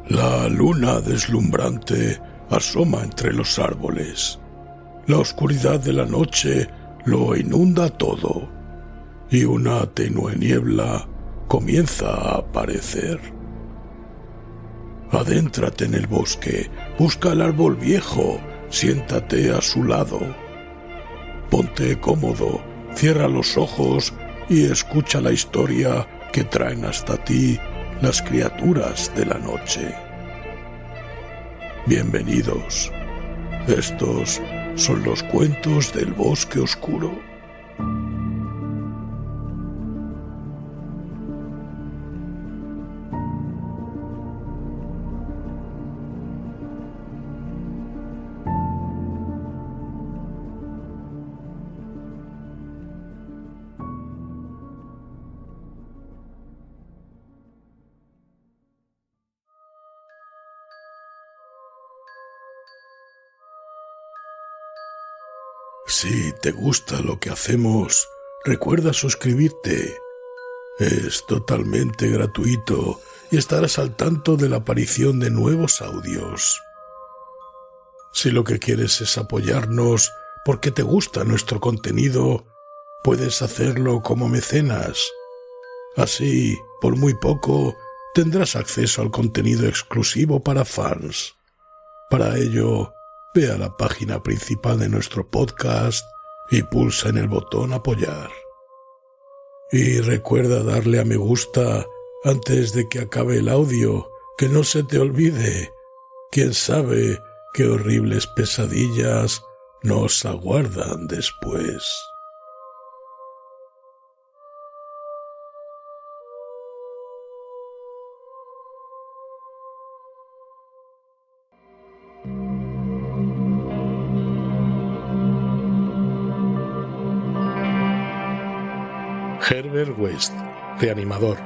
La luna deslumbrante asoma entre los árboles. La oscuridad de la noche lo inunda todo, y una tenue niebla comienza a aparecer. Adéntrate en el bosque, busca el árbol viejo, siéntate a su lado. Ponte cómodo, cierra los ojos y escucha la historia que traen hasta ti las criaturas de la noche. Bienvenidos. Estos son los cuentos del bosque oscuro. Si te gusta lo que hacemos, recuerda suscribirte. Es totalmente gratuito y estarás al tanto de la aparición de nuevos audios. Si lo que quieres es apoyarnos porque te gusta nuestro contenido, puedes hacerlo como mecenas. Así, por muy poco, tendrás acceso al contenido exclusivo para fans. Para ello, ve a la página principal de nuestro podcast y pulsa en el botón apoyar. Y recuerda darle a me gusta antes de que acabe el audio, que no se te olvide. Quién sabe qué horribles pesadillas nos aguardan después. Herbert West, reanimador,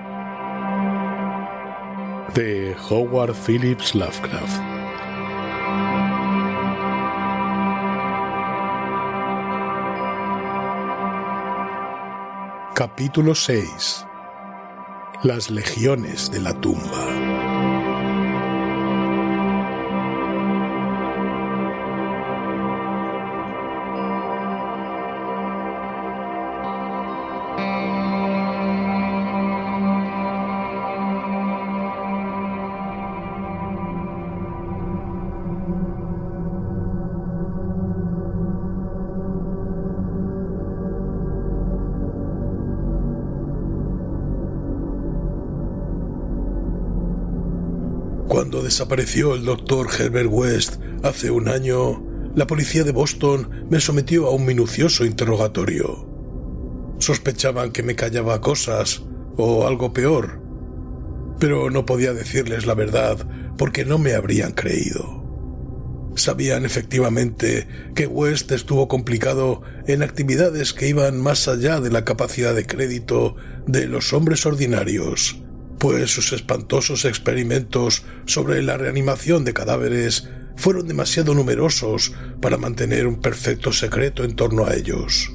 de Howard Phillips Lovecraft. Capítulo 6. Las legiones de la tumba. Cuando desapareció el Dr. Herbert West hace un año, la policía de Boston me sometió a un minucioso interrogatorio. Sospechaban que me callaba cosas o algo peor, pero no podía decirles la verdad porque no me habrían creído. Sabían efectivamente que West estuvo complicado en actividades que iban más allá de la capacidad de crédito de los hombres ordinarios, pues sus espantosos experimentos sobre la reanimación de cadáveres fueron demasiado numerosos para mantener un perfecto secreto en torno a ellos.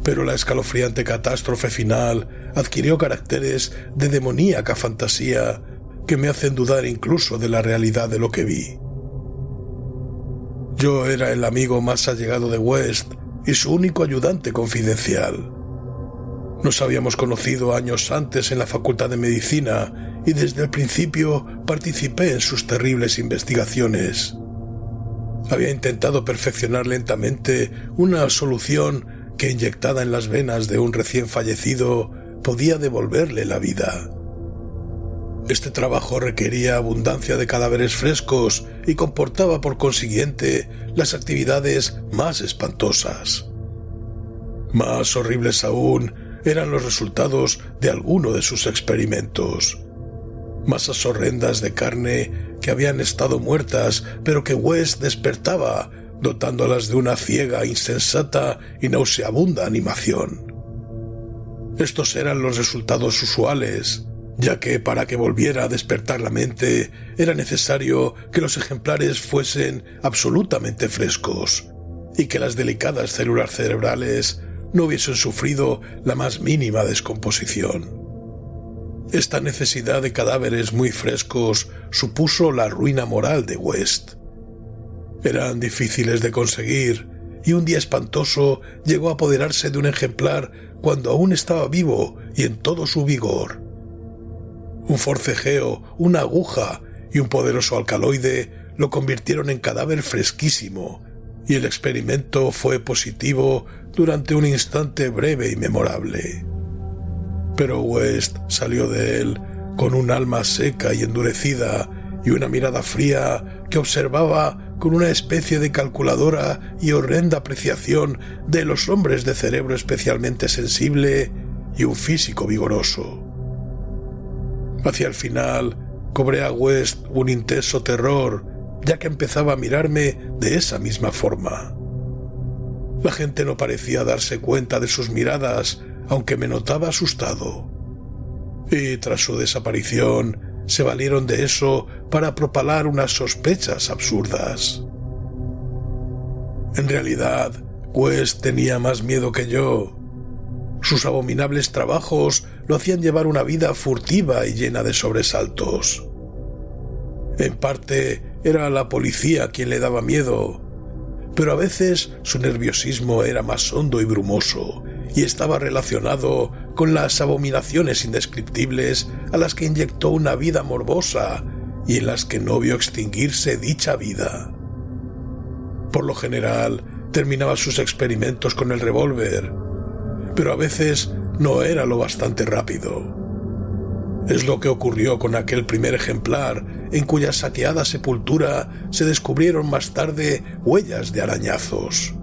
Pero la escalofriante catástrofe final adquirió caracteres de demoníaca fantasía que me hacen dudar incluso de la realidad de lo que vi. Yo era el amigo más allegado de West y su único ayudante confidencial. Nos habíamos conocido años antes en la Facultad de Medicina y desde el principio participé en sus terribles investigaciones. Había intentado perfeccionar lentamente una solución que, inyectada en las venas de un recién fallecido, podía devolverle la vida. Este trabajo requería abundancia de cadáveres frescos y comportaba por consiguiente las actividades más espantosas. Más horribles aún eran los resultados de alguno de sus experimentos. Masas horrendas de carne que habían estado muertas, pero que West despertaba, dotándolas de una ciega, insensata y nauseabunda animación. Estos eran los resultados usuales, ya que para que volviera a despertar la mente era necesario que los ejemplares fuesen absolutamente frescos y que las delicadas células cerebrales no hubiesen sufrido la más mínima descomposición. Esta necesidad de cadáveres muy frescos supuso la ruina moral de West. Eran difíciles de conseguir y un día espantoso llegó a apoderarse de un ejemplar cuando aún estaba vivo y en todo su vigor. Un forcejeo, una aguja y un poderoso alcaloide lo convirtieron en cadáver fresquísimo y el experimento fue positivo durante un instante breve y memorable. Pero West salió de él con un alma seca y endurecida y una mirada fría que observaba con una especie de calculadora y horrenda apreciación de los hombres de cerebro especialmente sensible y un físico vigoroso. Hacia el final cobré a West un intenso terror, ya que empezaba a mirarme de esa misma forma. La gente no parecía darse cuenta de sus miradas, aunque me notaba asustado. Y tras su desaparición, se valieron de eso para propalar unas sospechas absurdas. En realidad, West tenía más miedo que yo. Sus abominables trabajos lo hacían llevar una vida furtiva y llena de sobresaltos. En parte era la policía quien le daba miedo, pero a veces su nerviosismo era más hondo y brumoso y estaba relacionado con las abominaciones indescriptibles a las que inyectó una vida morbosa y en las que no vio extinguirse dicha vida. Por lo general, terminaba sus experimentos con el revólver, pero a veces no era lo bastante rápido. Es lo que ocurrió con aquel primer ejemplar, en cuya saqueada sepultura se descubrieron más tarde huellas de arañazos.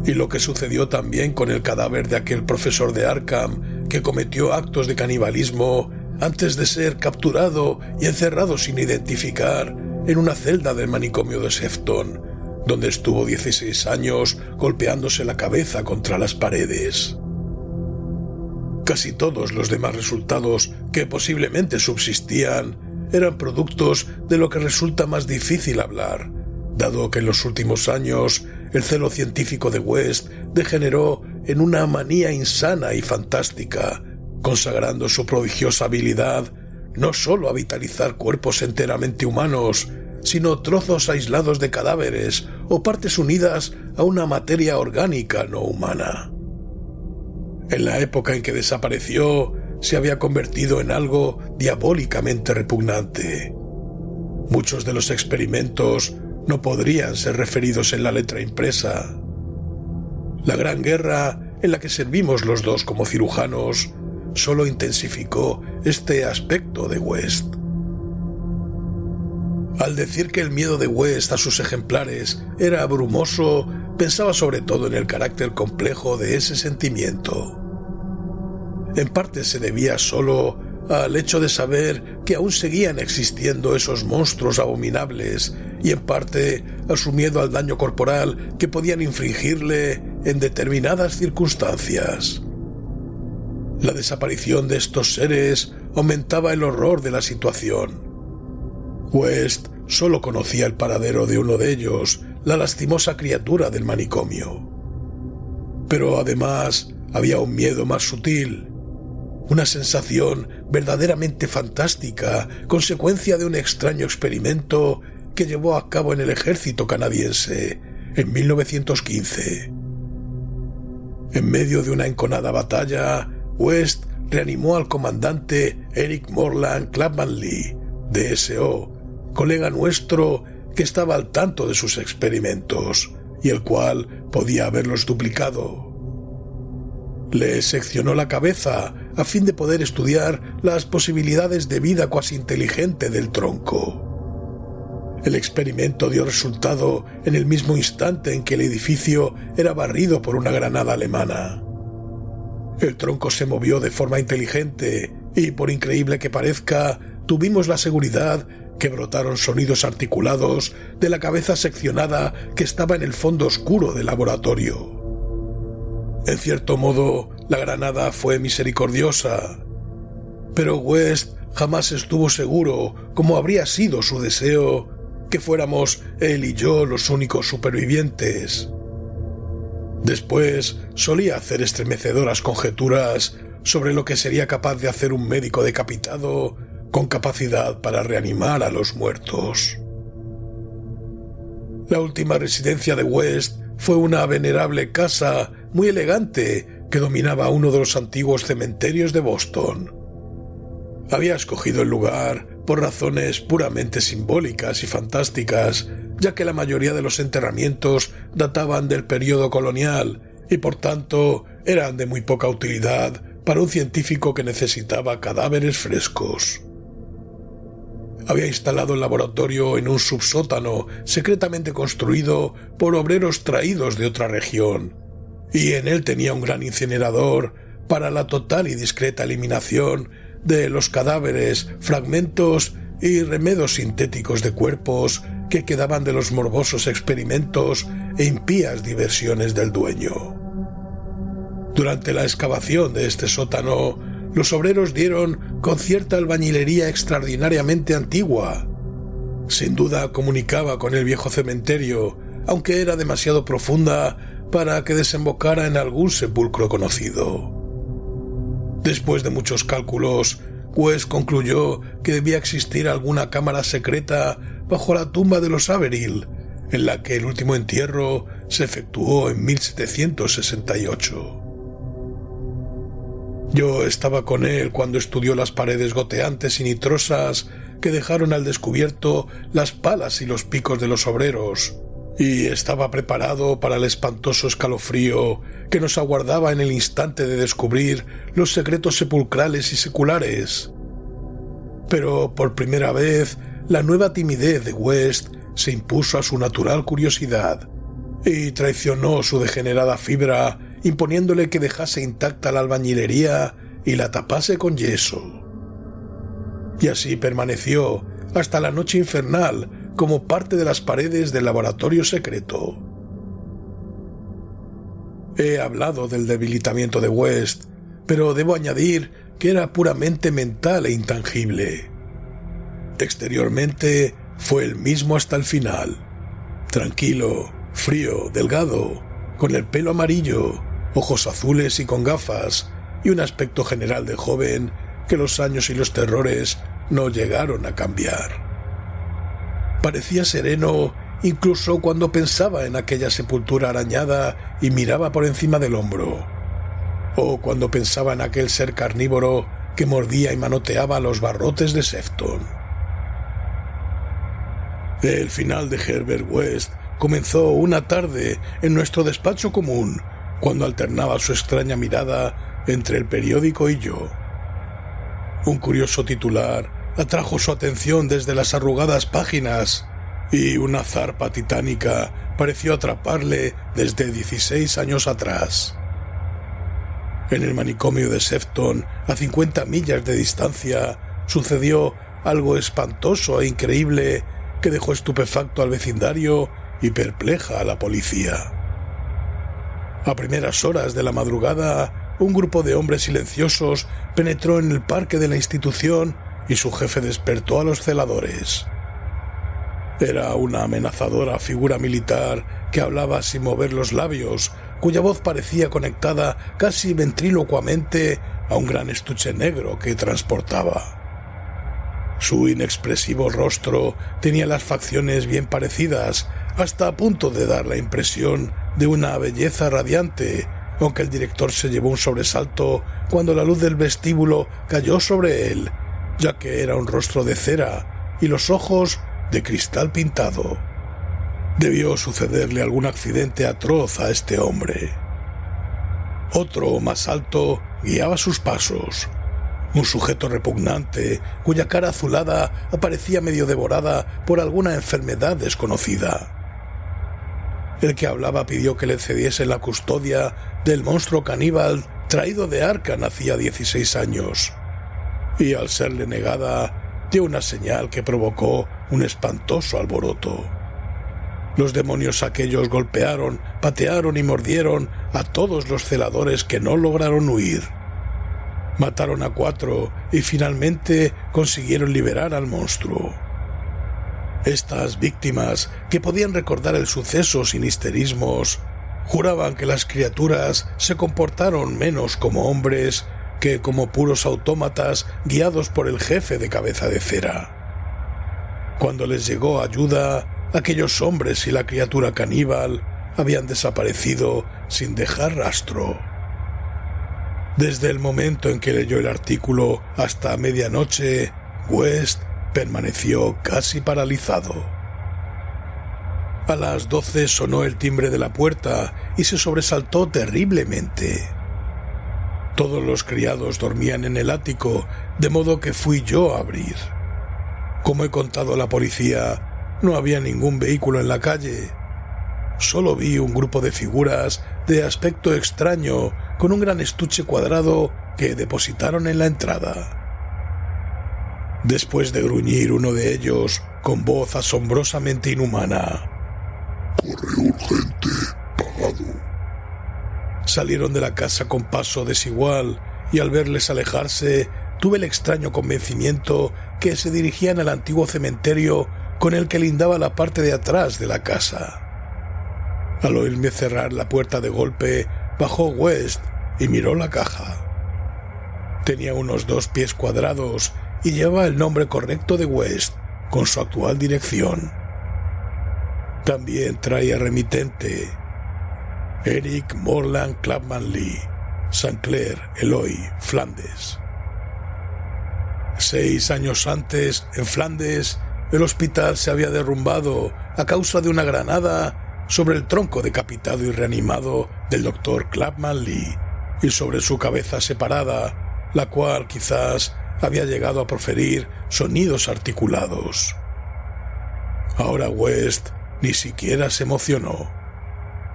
Y lo que sucedió también con el cadáver de aquel profesor de Arkham que cometió actos de canibalismo antes de ser capturado y encerrado sin identificar en una celda del manicomio de Sefton, donde estuvo 16 años golpeándose la cabeza contra las paredes. Casi todos los demás resultados que posiblemente subsistían eran productos de lo que resulta más difícil hablar, dado que en los últimos años el celo científico de West degeneró en una manía insana y fantástica, consagrando su prodigiosa habilidad no solo a vitalizar cuerpos enteramente humanos, sino trozos aislados de cadáveres o partes unidas a una materia orgánica no humana. En la época en que desapareció, se había convertido en algo diabólicamente repugnante. Muchos de los experimentos no podrían ser referidos en la letra impresa. La Gran Guerra, en la que servimos los dos como cirujanos, solo intensificó este aspecto de West. Al decir que el miedo de West a sus ejemplares era abrumoso, pensaba sobre todo en el carácter complejo de ese sentimiento. En parte se debía solo al hecho de saber que aún seguían existiendo esos monstruos abominables y en parte a su miedo al daño corporal que podían infligirle en determinadas circunstancias. La desaparición de estos seres aumentaba el horror de la situación. West solo conocía el paradero de uno de ellos, la lastimosa criatura del manicomio. Pero además había un miedo más sutil, una sensación verdaderamente fantástica, consecuencia de un extraño experimento que llevó a cabo en el ejército canadiense en 1915. En medio de una enconada batalla, West reanimó al comandante Eric Morland Clapham Lee, DSO, colega nuestro que estaba al tanto de sus experimentos y el cual podía haberlos duplicado. Le seccionó la cabeza a fin de poder estudiar las posibilidades de vida cuasi inteligente del tronco. El experimento dio resultado en el mismo instante en que el edificio era barrido por una granada alemana. El tronco se movió de forma inteligente y, por increíble que parezca, tuvimos la seguridad que brotaron sonidos articulados de la cabeza seccionada que estaba en el fondo oscuro del laboratorio. En cierto modo, la granada fue misericordiosa, pero West jamás estuvo seguro, como habría sido su deseo, que fuéramos él y yo los únicos supervivientes. Después solía hacer estremecedoras conjeturas sobre lo que sería capaz de hacer un médico decapitado con capacidad para reanimar a los muertos. La última residencia de West fue una venerable casa muy elegante que dominaba uno de los antiguos cementerios de Boston. Había escogido el lugar por razones puramente simbólicas y fantásticas, ya que la mayoría de los enterramientos databan del período colonial y por tanto eran de muy poca utilidad para un científico que necesitaba cadáveres frescos. Había instalado el laboratorio en un subsótano secretamente construido por obreros traídos de otra región, y en él tenía un gran incinerador para la total y discreta eliminación de los cadáveres, fragmentos y remedos sintéticos de cuerpos que quedaban de los morbosos experimentos e impías diversiones del dueño. Durante la excavación de este sótano, los obreros dieron con cierta albañilería extraordinariamente antigua. Sin duda comunicaba con el viejo cementerio, aunque era demasiado profunda para que desembocara en algún sepulcro conocido. Después de muchos cálculos, West concluyó que debía existir alguna cámara secreta bajo la tumba de los Averill, en la que el último entierro se efectuó en 1768. Yo estaba con él cuando estudió las paredes goteantes y nitrosas que dejaron al descubierto las palas y los picos de los obreros, y estaba preparado para el espantoso escalofrío que nos aguardaba en el instante de descubrir los secretos sepulcrales y seculares. Pero por primera vez, la nueva timidez de West se impuso a su natural curiosidad y traicionó su degenerada fibra, imponiéndole que dejase intacta la albañilería y la tapase con yeso. Y así permaneció hasta la noche infernal como parte de las paredes del laboratorio secreto. He hablado del debilitamiento de West, pero debo añadir que era puramente mental e intangible. Exteriormente fue el mismo hasta el final, tranquilo, frío, delgado, con el pelo amarillo, ojos azules y con gafas, y un aspecto general de joven que los años y los terrores no llegaron a cambiar. Parecía sereno incluso cuando pensaba en aquella sepultura arañada y miraba por encima del hombro, o cuando pensaba en aquel ser carnívoro que mordía y manoteaba los barrotes de Sefton. El final de Herbert West comenzó una tarde en nuestro despacho común, cuando alternaba su extraña mirada entre el periódico y yo. Un curioso titular atrajo su atención desde las arrugadas páginas, y una zarpa titánica pareció atraparle desde 16 años atrás. En el manicomio de Sefton, a 50 millas de distancia, sucedió algo espantoso e increíble que dejó estupefacto al vecindario y perpleja a la policía. A primeras horas de la madrugada, un grupo de hombres silenciosos penetró en el parque de la institución y su jefe despertó a los celadores. Era una amenazadora figura militar que hablaba sin mover los labios, cuya voz parecía conectada casi ventrílocuamente a un gran estuche negro que transportaba. Su inexpresivo rostro tenía las facciones bien parecidas, hasta a punto de dar la impresión de una belleza radiante, aunque el director se llevó un sobresalto cuando la luz del vestíbulo cayó sobre él, ya que era un rostro de cera y los ojos de cristal pintado. Debió sucederle algún accidente atroz a este hombre. Otro, más alto, guiaba sus pasos. Un sujeto repugnante, cuya cara azulada aparecía medio devorada por alguna enfermedad desconocida. El que hablaba pidió que le cediesen la custodia del monstruo caníbal traído de Arkham hacía 16 años, y al serle negada, dio una señal que provocó un espantoso alboroto. Los demonios aquellos golpearon, patearon y mordieron a todos los celadores que no lograron huir. Mataron a 4 y finalmente consiguieron liberar al monstruo. Estas víctimas, que podían recordar el suceso sin histerismos, juraban que las criaturas se comportaron menos como hombres que como puros autómatas guiados por el jefe de Cabeza de Cera. Cuando les llegó ayuda, aquellos hombres y la criatura caníbal habían desaparecido sin dejar rastro. Desde el momento en que leyó el artículo hasta medianoche, West permaneció casi paralizado. A las 12 sonó el timbre de la puerta y se sobresaltó terriblemente. Todos los criados dormían en el ático, de modo que fui yo a abrir. Como he contado a la policía, no había ningún vehículo en la calle. Solo vi un grupo de figuras de aspecto extraño con un gran estuche cuadrado que depositaron en la entrada. Después de gruñir uno de ellos con voz asombrosamente inhumana: «Correo urgente, pagado». Salieron de la casa con paso desigual y al verles alejarse tuve el extraño convencimiento que se dirigían al antiguo cementerio con el que lindaba la parte de atrás de la casa. Al oírme cerrar la puerta de golpe, bajó West y miró la caja. Tenía unos 2 pies cuadrados y llevaba el nombre correcto de West con su actual dirección. También traía remitente: Eric Morland Clapman Lee, St. Clair, Eloy, Flandes. 6 años antes, en Flandes, el hospital se había derrumbado a causa de una granada sobre el tronco decapitado y reanimado del Dr. Clapman Lee y sobre su cabeza separada, la cual quizás había llegado a proferir sonidos articulados. Ahora West ni siquiera se emocionó.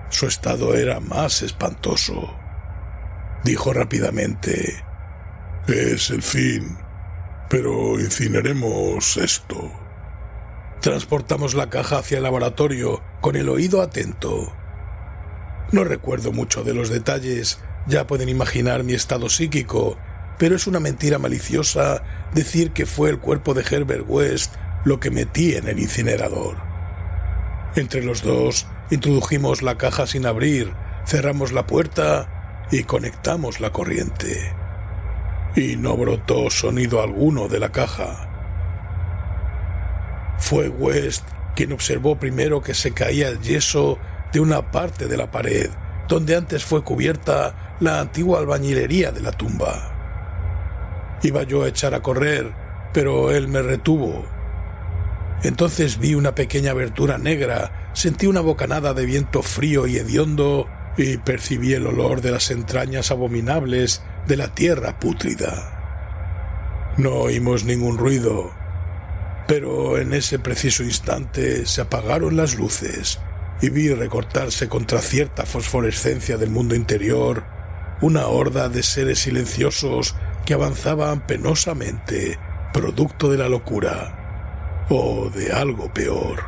Su estado era más espantoso. Dijo rápidamente: «Es el fin, pero incineremos esto». Transportamos la caja hacia el laboratorio con el oído atento. No recuerdo mucho de los detalles, ya pueden imaginar mi estado psíquico, pero es una mentira maliciosa decir que fue el cuerpo de Herbert West lo que metí en el incinerador. Entre los dos introdujimos la caja sin abrir, cerramos la puerta y conectamos la corriente. Y no brotó sonido alguno de la caja. Fue West quien observó primero que se caía el yeso de una parte de la pared donde antes fue cubierta la antigua albañilería de la tumba. Iba yo a echar a correr, pero él me retuvo. Entonces vi una pequeña abertura negra, sentí una bocanada de viento frío y hediondo y percibí el olor de las entrañas abominables de la tierra pútrida. No oímos ningún ruido, pero en ese preciso instante se apagaron las luces y vi recortarse contra cierta fosforescencia del mundo interior una horda de seres silenciosos que avanzaban penosamente, producto de la locura, o de algo peor.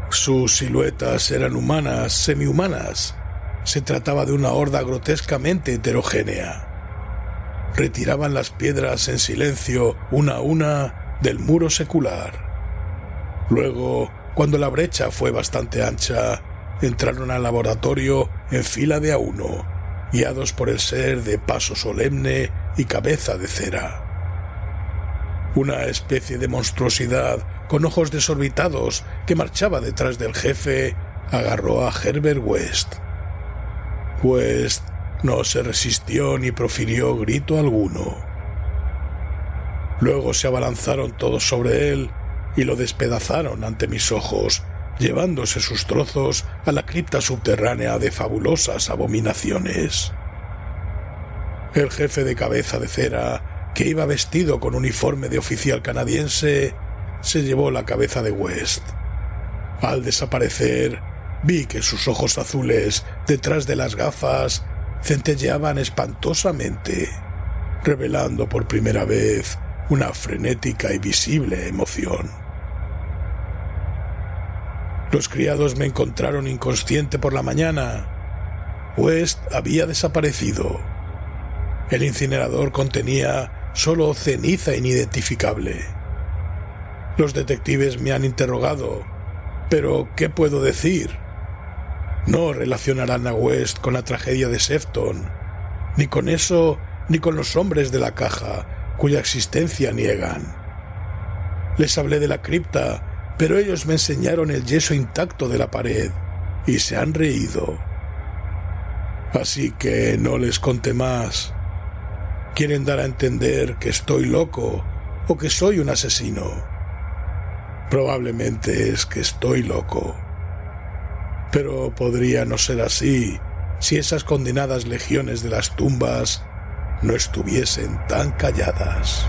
Sus siluetas eran humanas, semihumanas. Se trataba de una horda grotescamente heterogénea. Retiraban las piedras en silencio, una a una, del muro secular. Luego, cuando la brecha fue bastante ancha, entraron al laboratorio en fila de a uno, guiados por el ser de paso solemne y cabeza de cera. Una especie de monstruosidad con ojos desorbitados que marchaba detrás del jefe agarró a Herbert West. West no se resistió ni profirió grito alguno. Luego se abalanzaron todos sobre él y lo despedazaron ante mis ojos, llevándose sus trozos a la cripta subterránea de fabulosas abominaciones. El jefe de cabeza de cera, que iba vestido con uniforme de oficial canadiense, se llevó la cabeza de West. Al desaparecer, vi que sus ojos azules, detrás de las gafas, centelleaban espantosamente, revelando por primera vez una frenética y visible emoción. Los criados me encontraron inconsciente por la mañana. West había desaparecido. El incinerador contenía solo ceniza inidentificable. Los detectives me han interrogado, pero ¿qué puedo decir? No relacionarán a West con la tragedia de Sefton, Ni con eso, ni con los hombres de la caja, cuya existencia niegan. Les hablé de la cripta, pero ellos me enseñaron el yeso intacto de la pared y se han reído. Así que no les conté más. Quieren dar a entender que estoy loco o que soy un asesino. Probablemente es que estoy loco. Pero podría no ser así si esas condenadas legiones de las tumbas no estuviesen tan calladas.